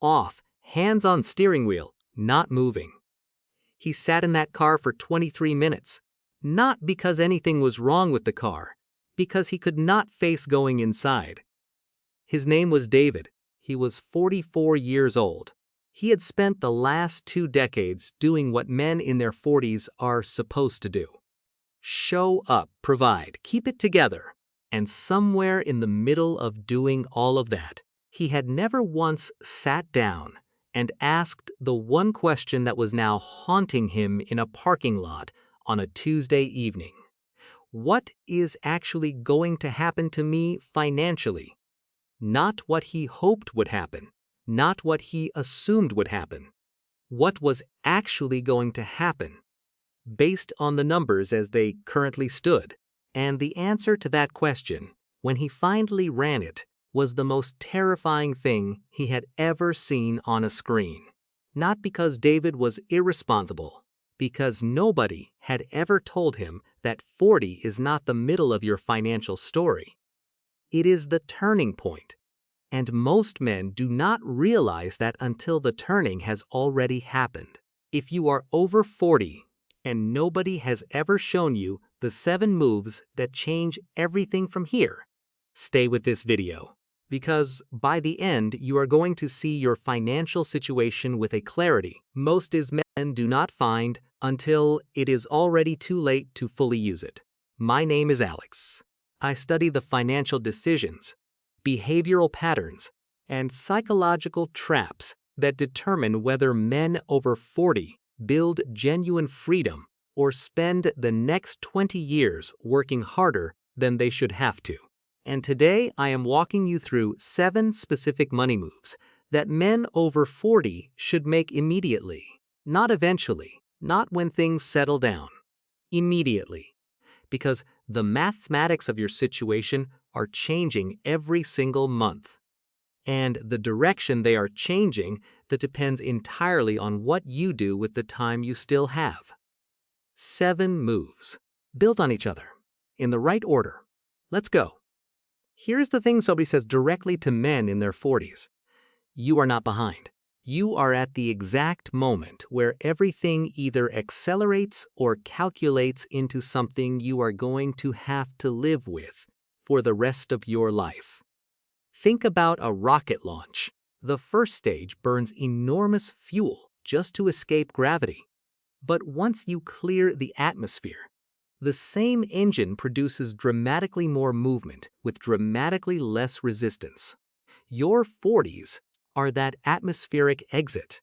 off, hands on steering wheel, not moving. He sat in that car for 23 minutes, not because anything was wrong with the car, because he could not face going inside. His name was David. He was 44 years old. He had spent the last 2 decades doing what men in their 40s are supposed to do. Show up, provide, keep it together. And somewhere in the middle of doing all of that, he had never once sat down and asked the one question that was now haunting him in a parking lot on a Tuesday evening. What is actually going to happen to me financially? Not what he hoped would happen, not what he assumed would happen. What was actually going to happen, based on the numbers as they currently stood? And the answer to that question, when he finally ran it, was the most terrifying thing he had ever seen on a screen. Not because David was irresponsible, because nobody had ever told him that 40 is not the middle of your financial story. It is the turning point. And most men do not realize that until the turning has already happened. If you are over 40 and nobody has ever shown you the 7 moves that change everything from here, stay with this video. Because by the end, you are going to see your financial situation with a clarity most men do not find until it is already too late to fully use it. My name is Alex. I study the financial decisions, behavioral patterns, and psychological traps that determine whether men over 40 build genuine freedom or spend the next 20 years working harder than they should have to. And today I am walking you through 7 specific money moves that men over 40 should make immediately, not eventually, not when things settle down. Immediately. Because the mathematics of your situation are changing every single month. And the direction they are changing that depends entirely on what you do with the time you still have. 7 moves, built on each other, in the right order. Let's go. Here's the thing somebody says directly to men in their 40s. You are not behind. You are at the exact moment where everything either accelerates or calculates into something you are going to have to live with for the rest of your life. Think about a rocket launch. The first stage burns enormous fuel just to escape gravity. But once you clear the atmosphere, the same engine produces dramatically more movement with dramatically less resistance. Your 40s are that atmospheric exit.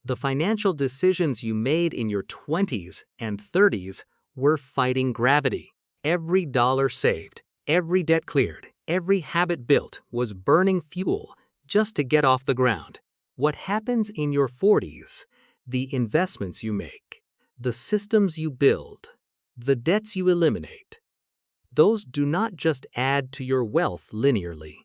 The financial decisions you made in your 20s and 30s were fighting gravity. Every dollar saved, every debt cleared, every habit built was burning fuel just to get off the ground. What happens in your 40s, the investments you make, the systems you build, the debts you eliminate, those do not just add to your wealth linearly.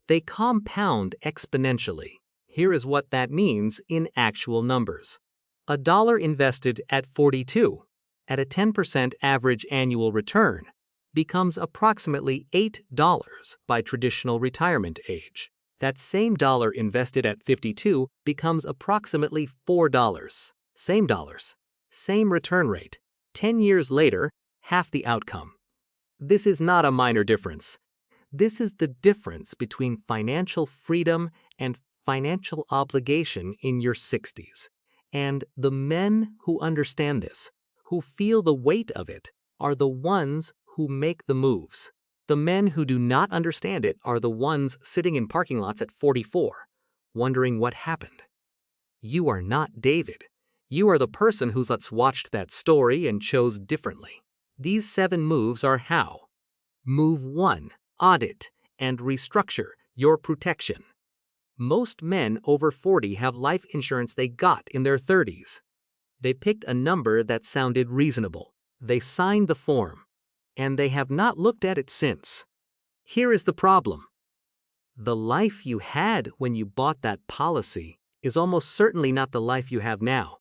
They compound exponentially. Here is what that means in actual numbers. A dollar invested at 42, at a 10% average annual return, becomes approximately $8 by traditional retirement age. That same dollar invested at 52 becomes approximately $4. Same dollars, same return rate. 10 years later, half the outcome. This is not a minor difference. This is the difference between financial freedom and financial obligation in your 60s. And the men who understand this, who feel the weight of it, are the ones who make the moves. The men who do not understand it are the ones sitting in parking lots at 44, wondering what happened. You are not David. You are the person who's watched that story and chose differently. These 7 moves are how. Move 1, audit and restructure your protection. Most men over 40 have life insurance they got in their 30s. They picked a number that sounded reasonable. They signed the form, and they have not looked at it since. Here is the problem. The life you had when you bought that policy is almost certainly not the life you have now.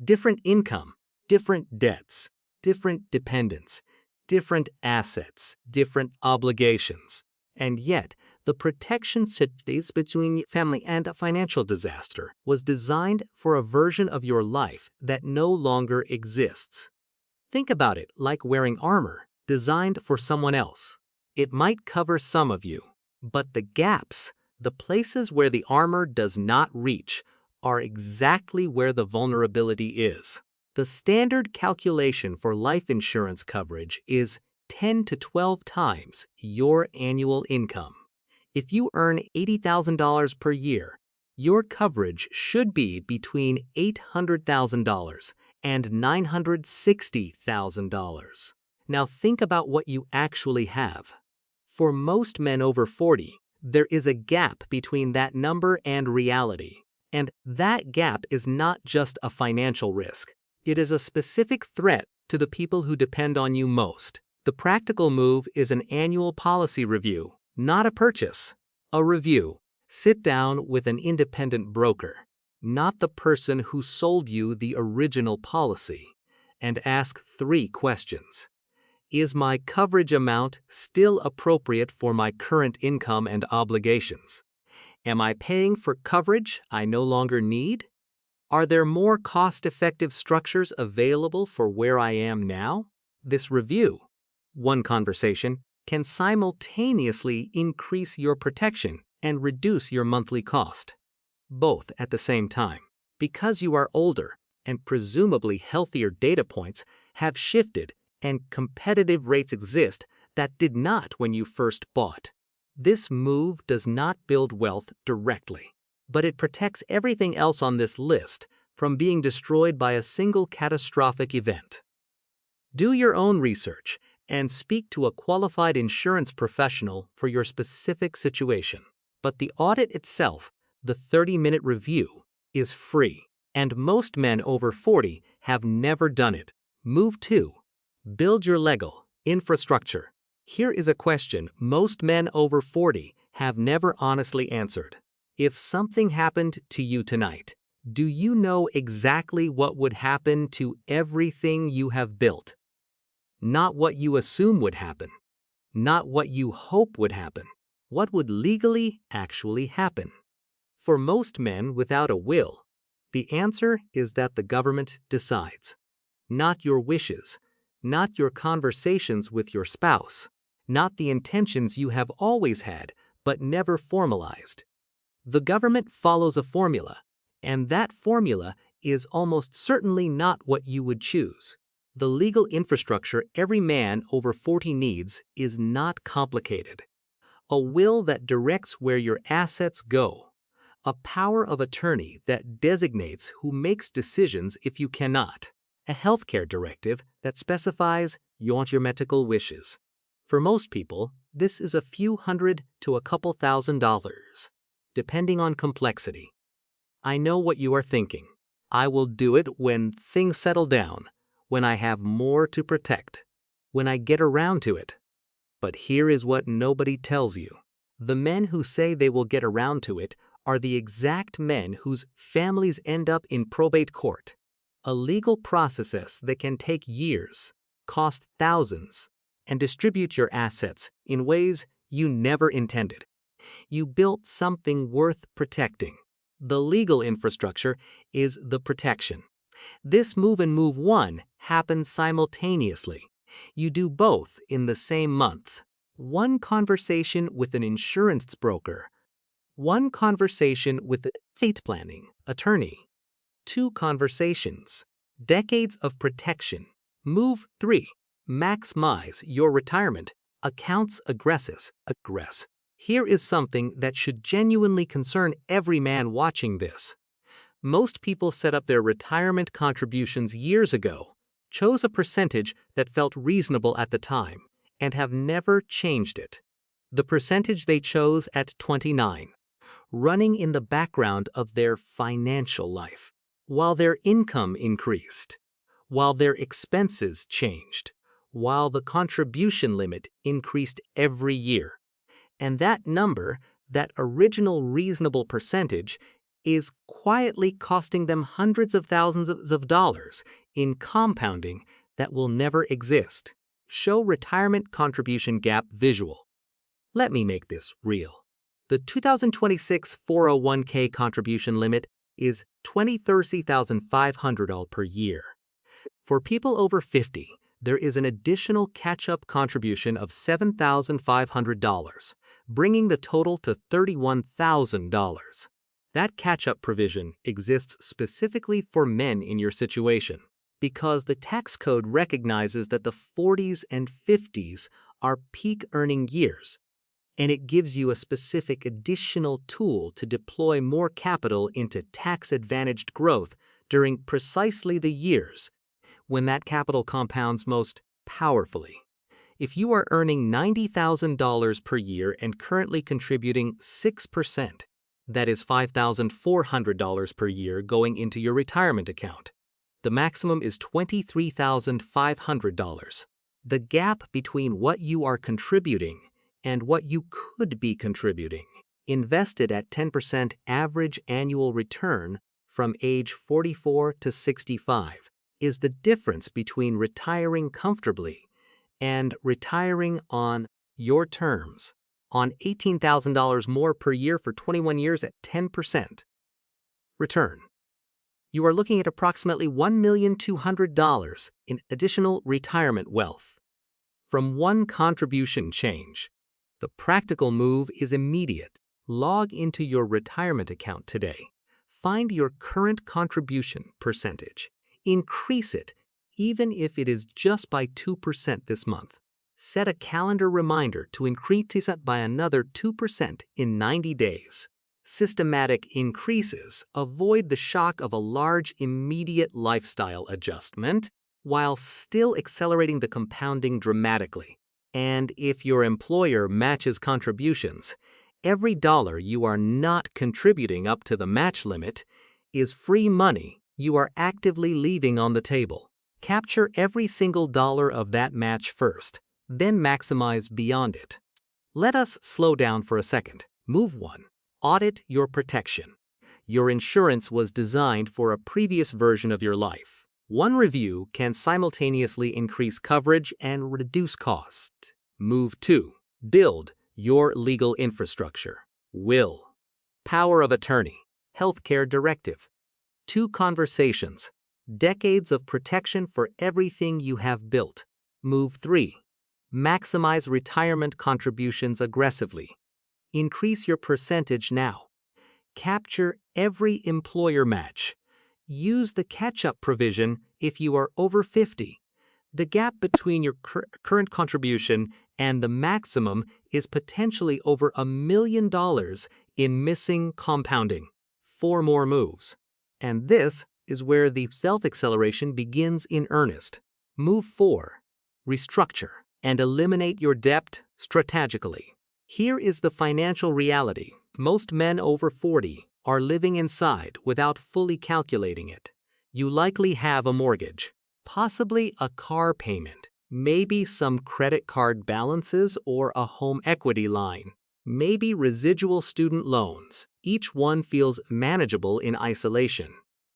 Different income, different debts, different dependents, different assets, different obligations. And yet, The protection stays between family and a financial disaster was designed for a version of your life that no longer exists. Think about it like wearing armor designed for someone else. It might cover some of you, but the gaps, the places where the armor does not reach, are exactly where the vulnerability is. The standard calculation for life insurance coverage is 10 to 12 times your annual income. If you earn $80,000 per year, your coverage should be between $800,000 and $960,000. Now think about what you actually have. For most men over 40, there is a gap between that number and reality. And that gap is not just a financial risk. It is a specific threat to the people who depend on you most. The practical move is an annual policy review, not a purchase. A review. Sit down with an independent broker, not the person who sold you the original policy, and ask 3 questions. Is my coverage amount still appropriate for my current income and obligations? Am I paying for coverage I no longer need? Are there more cost-effective structures available for where I am now? This review, one conversation, can simultaneously increase your protection and reduce your monthly cost, both at the same time. Because you are older and presumably healthier data points have shifted and competitive rates exist that did not when you first bought. This move does not build wealth directly, but it protects everything else on this list from being destroyed by a single catastrophic event. Do your own research and speak to a qualified insurance professional for your specific situation. But the audit itself, the 30-minute review, is free, and most men over 40 have never done it. Move 2. Build your legal infrastructure. Here is a question most men over 40 have never honestly answered. If something happened to you tonight, do you know exactly what would happen to everything you have built? Not what you assume would happen, not what you hope would happen. What would legally actually happen? For most men without a will, the answer is that the government decides. Not your wishes, not your conversations with your spouse, not the intentions you have always had but never formalized. The government follows a formula, and that formula is almost certainly not what you would choose. The legal infrastructure every man over 40 needs is not complicated. A will that directs where your assets go. A power of attorney that designates who makes decisions if you cannot. A healthcare directive that specifies your medical wishes. For most people, this is a few hundred to a couple $1,000s, depending on complexity. I know what you are thinking. I will do it when things settle down, when I have more to protect, when I get around to it. But here is what nobody tells you. The men who say they will get around to it are the exact men whose families end up in probate court, a legal process that can take years, cost thousands, and distribute your assets in ways you never intended. You built something worth protecting. The legal infrastructure is the protection. This move and move 1 happen simultaneously. You do both in the same month. 1 conversation with an insurance broker. 1 conversation with an estate planning attorney. 2 conversations. Decades of protection. Move 3. Maximize your retirement. Accounts aggress. Here is something that should genuinely concern every man watching this. Most people set up their retirement contributions years ago, chose a percentage that felt reasonable at the time, and have never changed it. The percentage they chose at 29, running in the background of their financial life, while their income increased, while their expenses changed, while the contribution limit increased every year. And that number, that original reasonable percentage, is quietly costing them hundreds of thousands of dollars in compounding that will never exist. Show retirement contribution gap visual. Let me make this real. The 2026 401k contribution limit is $20,500 per year. For people over 50, there is an additional catch-up contribution of $7,500, bringing the total to $31,000. That catch-up provision exists specifically for men in your situation because the tax code recognizes that the 40s and 50s are peak earning years, and it gives you a specific additional tool to deploy more capital into tax-advantaged growth during precisely the years when that capital compounds most powerfully. If you are earning $90,000 per year and currently contributing 6%, that is $5,400 per year going into your retirement account. The maximum is $23,500. The gap between what you are contributing and what you could be contributing, invested at 10% average annual return from age 44 to 65, is the difference between retiring comfortably and retiring on your terms, on $18,000 more per year for 21 years at 10% return. You are looking at approximately $1,200,000 in additional retirement wealth from one contribution change. The practical move is immediate. Log into your retirement account today. Find your current contribution percentage. Increase it, even if it is just by 2% this month. Set a calendar reminder to increase it by another 2% in 90 days. Systematic increases avoid the shock of a large immediate lifestyle adjustment while still accelerating the compounding dramatically. And if your employer matches contributions, every dollar you are not contributing up to the match limit is free money you are actively leaving on the table. Capture every single dollar of that match first, then maximize beyond it. Let us slow down for a second. Move 1. Audit your protection. Your insurance was designed for a previous version of your life. One review can simultaneously increase coverage and reduce costs. Move 2. Build your legal infrastructure. Will. Power of attorney. Healthcare directive. 2 conversations. Decades of protection for everything you have built. Move 3. Maximize retirement contributions aggressively. Increase your percentage now. Capture every employer match. Use the catch-up provision if you are over 50. The gap between your current contribution and the maximum is potentially over $1 million in missing compounding. 4 more moves. And this is where the self-acceleration begins in earnest. Move 4. Restructure and eliminate your debt strategically. Here is the financial reality. Most men over 40 are living inside without fully calculating it. You likely have a mortgage, possibly a car payment, maybe some credit card balances or a home equity line, maybe residual student loans. Each one feels manageable in isolation.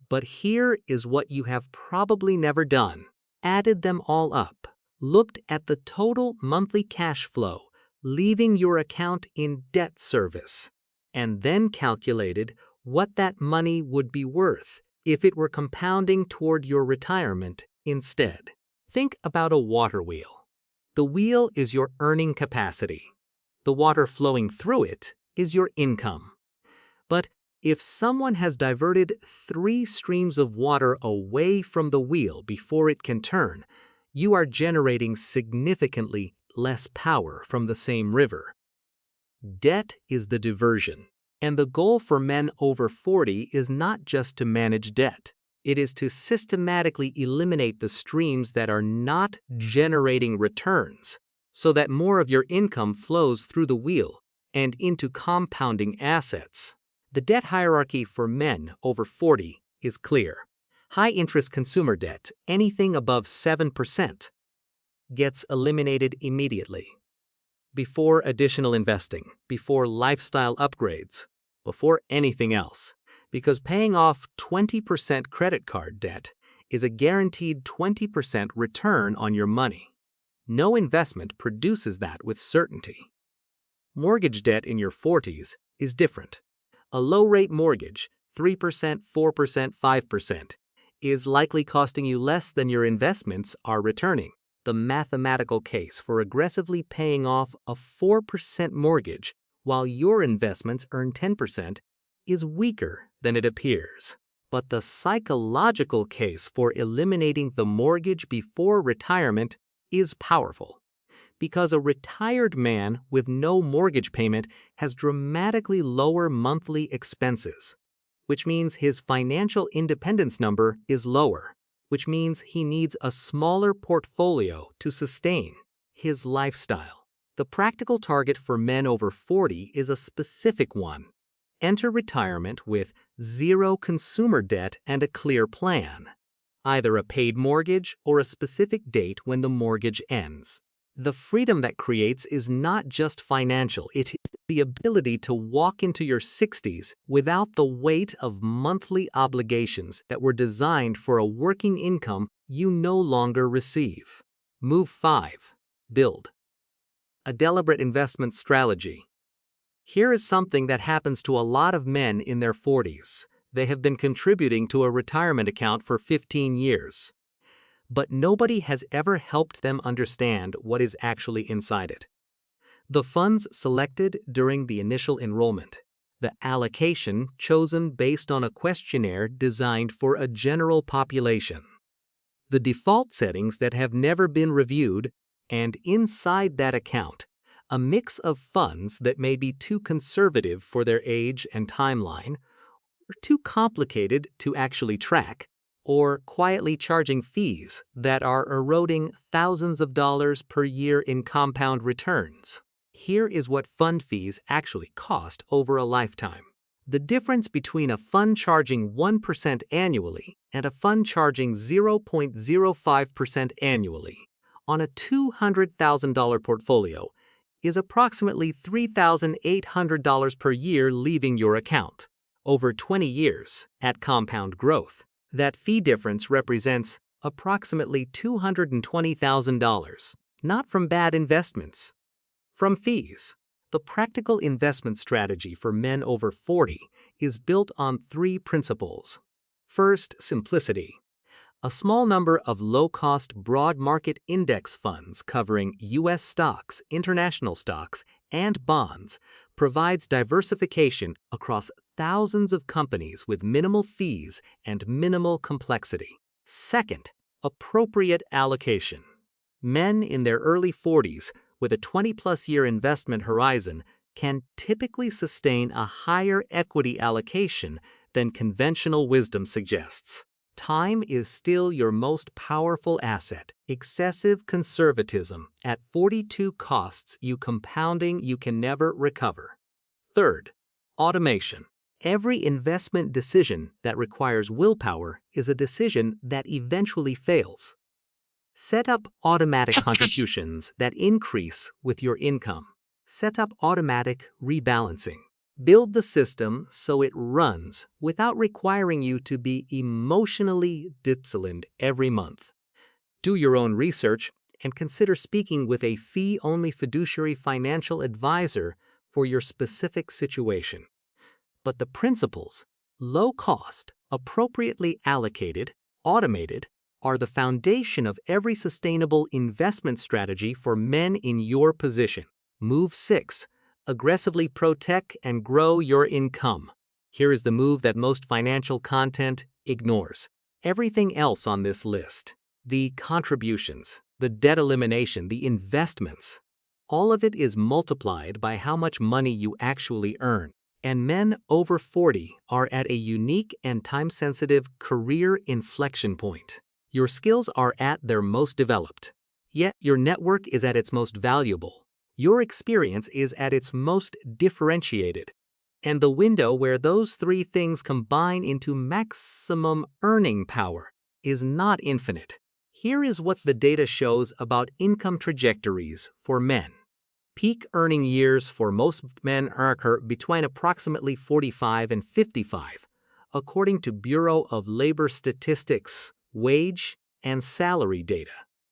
But here is what you have probably never done. Added them all up. Looked at the total monthly cash flow, leaving your account in debt service, and then calculated what that money would be worth if it were compounding toward your retirement instead. Think about a water wheel. The wheel is your earning capacity. The water flowing through it is your income. But if someone has diverted 3 streams of water away from the wheel before it can turn, you are generating significantly less power from the same river. Debt is the diversion, and the goal for men over 40 is not just to manage debt. It is to systematically eliminate the streams that are not generating returns, so that more of your income flows through the wheel and into compounding assets. The debt hierarchy for men over 40 is clear. High-interest consumer debt, anything above 7%, gets eliminated immediately. Before additional investing, before lifestyle upgrades, before anything else, because paying off 20% credit card debt is a guaranteed 20% return on your money. No investment produces that with certainty. Mortgage debt in your 40s is different. A low-rate mortgage, 3%, 4%, 5%, is likely costing you less than your investments are returning. The mathematical case for aggressively paying off a 4% mortgage while your investments earn 10% is weaker than it appears. But the psychological case for eliminating the mortgage before retirement is powerful, because a retired man with no mortgage payment has dramatically lower monthly expenses, which means his financial independence number is lower, which means he needs a smaller portfolio to sustain his lifestyle. The practical target for men over 40 is a specific one. Enter retirement with zero consumer debt and a clear plan, either a paid mortgage or a specific date when the mortgage ends. The freedom that creates is not just financial, it is the ability to walk into your 60s without the weight of monthly obligations that were designed for a working income you no longer receive. Move 5. Build a deliberate investment strategy. Here is something that happens to a lot of men in their 40s. They have been contributing to a retirement account for 15 years. But nobody has ever helped them understand what is actually inside it. The funds selected during the initial enrollment, the allocation chosen based on a questionnaire designed for a general population, the default settings that have never been reviewed, and inside that account, a mix of funds that may be too conservative for their age and timeline, or too complicated to actually track, or quietly charging fees that are eroding thousands of dollars per year in compound returns. Here is what fund fees actually cost over a lifetime. The difference between a fund charging 1% annually and a fund charging 0.05% annually on a $200,000 portfolio is approximately $3,800 per year leaving your account. Over 20 years, at compound growth, that fee difference represents approximately $220,000, not from bad investments, from fees. The practical investment strategy for men over 40 is built on 3 principles. First, simplicity. A small number of low-cost broad market index funds covering U.S. stocks, international stocks, and bonds provides diversification across thousands of companies with minimal fees and minimal complexity. Second, appropriate allocation. Men in their early 40s with a 20-plus year investment horizon can typically sustain a higher equity allocation than conventional wisdom suggests. Time is still your most powerful asset. Excessive conservatism at 42 costs you compounding you can never recover. Third, automation. Every investment decision that requires willpower is a decision that eventually fails. Set up automatic contributions that increase with your income. Set up automatic rebalancing. Build the system so it runs without requiring you to be emotionally disciplined every month. Do your own research and consider speaking with a fee-only fiduciary financial advisor for your specific situation. But the principles, low cost, appropriately allocated, automated, are the foundation of every sustainable investment strategy for men in your position. Move 6. Aggressively protect and grow your income. Here is the move that most financial content ignores. Everything else on this list, the contributions, the debt elimination, the investments, all of it is multiplied by how much money you actually earn. And men over 40 are at a unique and time-sensitive career inflection point. Your skills are at their most developed, yet your network is at its most valuable. Your experience is at its most differentiated, and the window where those 3 things combine into maximum earning power is not infinite. Here is what the data shows about income trajectories for men. Peak earning years for most men occur between approximately 45 and 55, according to Bureau of Labor Statistics, wage and salary data,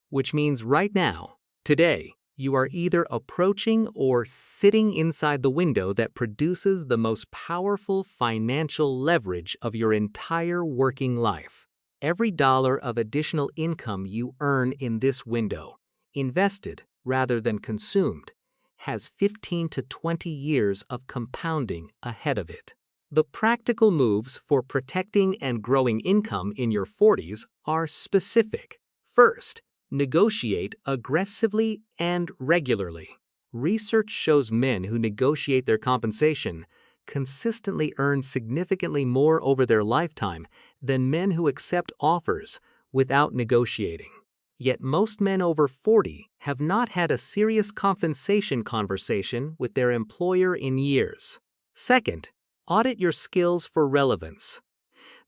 which means right now, today, You are either approaching or sitting inside the window that produces the most powerful financial leverage of your entire working life. Every dollar of additional income you earn in this window, invested rather than consumed, has 15 to 20 years of compounding ahead of it. The practical moves for protecting and growing income in your 40s are specific. First, negotiate aggressively and regularly. Research shows men who negotiate their compensation consistently earn significantly more over their lifetime than men who accept offers without negotiating. Yet most men over 40 have not had a serious compensation conversation with their employer in years. Second, audit your skills for relevance.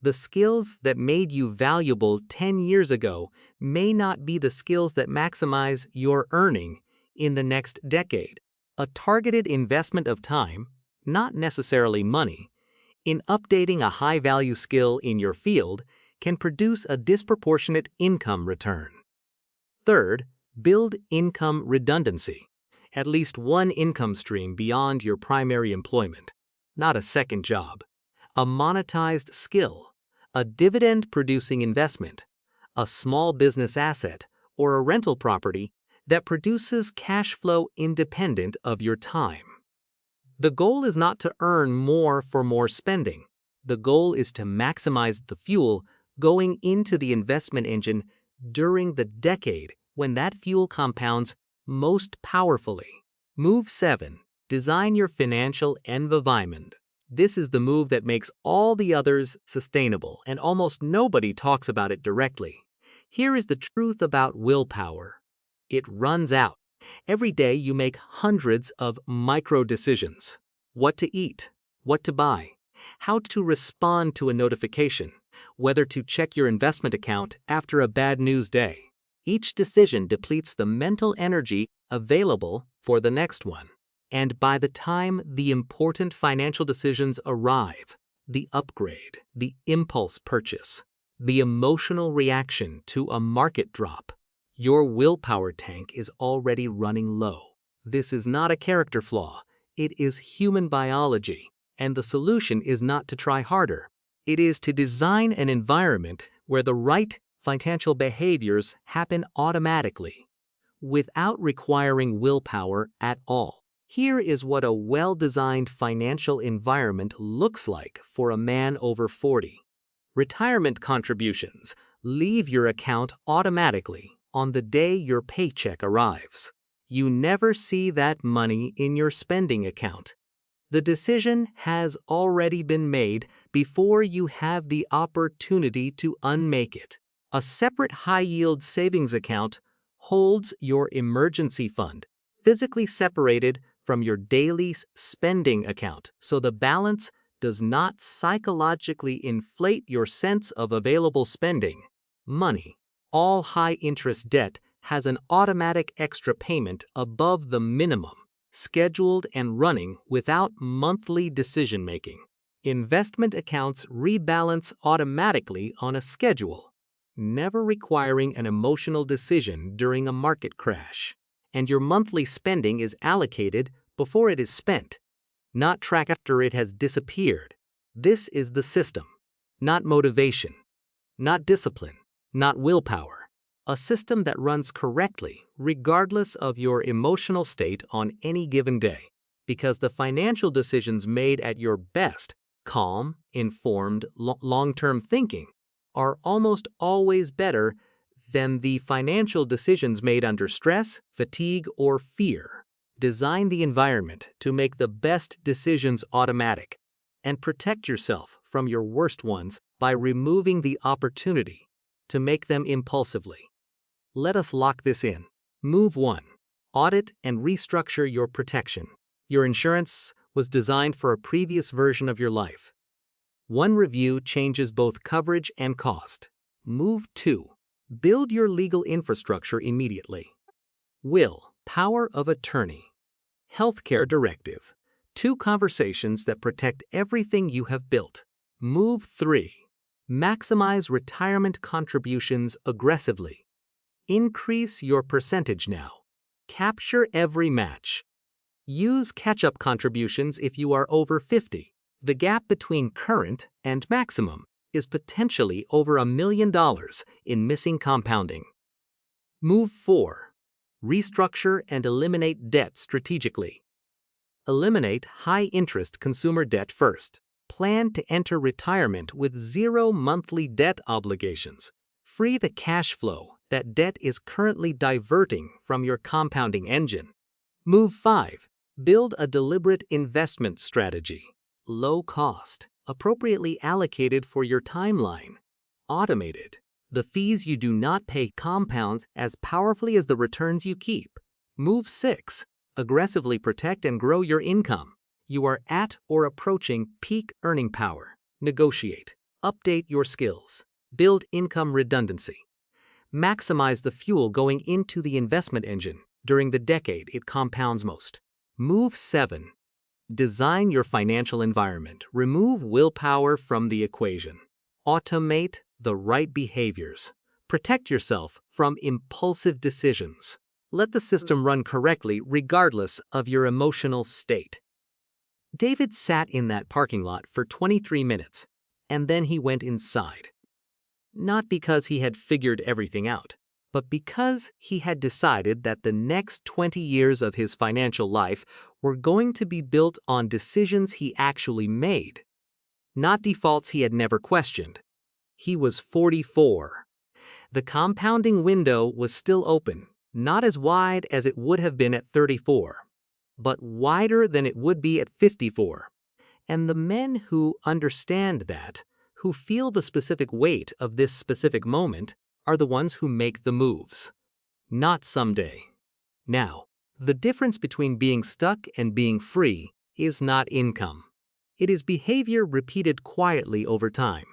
The skills that made you valuable 10 years ago may not be the skills that maximize your earning in the next decade. A targeted investment of time, not necessarily money, in updating a high-value skill in your field can produce a disproportionate income return. Third, build income redundancy. At least one income stream beyond your primary employment, not a second job. A monetized skill, a dividend-producing investment, a small business asset, or a rental property that produces cash flow independent of your time. The goal is not to earn more for more spending. The goal is to maximize the fuel going into the investment engine during the decade when that fuel compounds most powerfully. Move 7. Design your financial environment. This is the move that makes all the others sustainable, and almost nobody talks about it directly. Here is the truth about willpower. It runs out. Every day you make hundreds of micro decisions. What to eat, what to buy, how to respond to a notification, whether to check your investment account after a bad news day. Each decision depletes the mental energy available for the next one. And by the time the important financial decisions arrive, the upgrade, the impulse purchase, the emotional reaction to a market drop, your willpower tank is already running low. This is not a character flaw. It is human biology, and the solution is not to try harder. It is to design an environment where the right financial behaviors happen automatically, without requiring willpower at all. Here is what a well-designed financial environment looks like for a man over 40. Retirement contributions leave your account automatically on the day your paycheck arrives. You never see that money in your spending account. The decision has already been made before you have the opportunity to unmake it. A separate high-yield savings account holds your emergency fund, physically separated from your daily spending account, so the balance does not psychologically inflate your sense of available spending. Money. All high-interest debt has an automatic extra payment above the minimum, scheduled and running without monthly decision-making. Investment accounts rebalance automatically on a schedule, never requiring an emotional decision during a market crash. And your monthly spending is allocated before it is spent, not tracked after it has disappeared. This is the system, not motivation, not discipline, not willpower. A system that runs correctly regardless of your emotional state on any given day, because the financial decisions made at your best, calm, informed, long-term thinking, are almost always better than the financial decisions made under stress, fatigue, or fear. Design the environment to make the best decisions automatic, and protect yourself from your worst ones by removing the opportunity to make them impulsively. Let us lock this in. Move 1. Audit and restructure your protection. Your insurance was designed for a previous version of your life. One review changes both coverage and cost. Move 2. Build your legal infrastructure immediately. Will, power of attorney. Healthcare directive. 2 conversations that protect everything you have built. Move 3. Maximize retirement contributions aggressively. Increase your percentage now. Capture every match. Use catch-up contributions if you are over 50. The gap between current and maximum is potentially over $1 million in missing compounding. Move 4. Restructure and eliminate debt strategically. Eliminate high-interest consumer debt first. Plan to enter retirement with 0 monthly debt obligations. Free the cash flow that debt is currently diverting from your compounding engine. Move 5. Build a deliberate investment strategy. Low cost, appropriately allocated for your timeline. Automated. The fees you do not pay compounds as powerfully as the returns you keep. Move 6. Aggressively protect and grow your income. You are at or approaching peak earning power. Negotiate. Update your skills. Build income redundancy. Maximize the fuel going into the investment engine during the decade it compounds most. Move 7. Design your financial environment. Remove willpower from the equation. Automate the right behaviors. Protect yourself from impulsive decisions. Let the system run correctly regardless of your emotional state. David sat in that parking lot for 23 minutes, and then he went inside. Not because he had figured everything out, but because he had decided that the next 20 years of his financial life were going to be built on decisions he actually made, not defaults he had never questioned. He was 44. The compounding window was still open, not as wide as it would have been at 34, but wider than it would be at 54. And the men who understand that, who feel the specific weight of this specific moment, are the ones who make the moves. Not someday. Now, the difference between being stuck and being free is not income. It is behavior repeated quietly over time.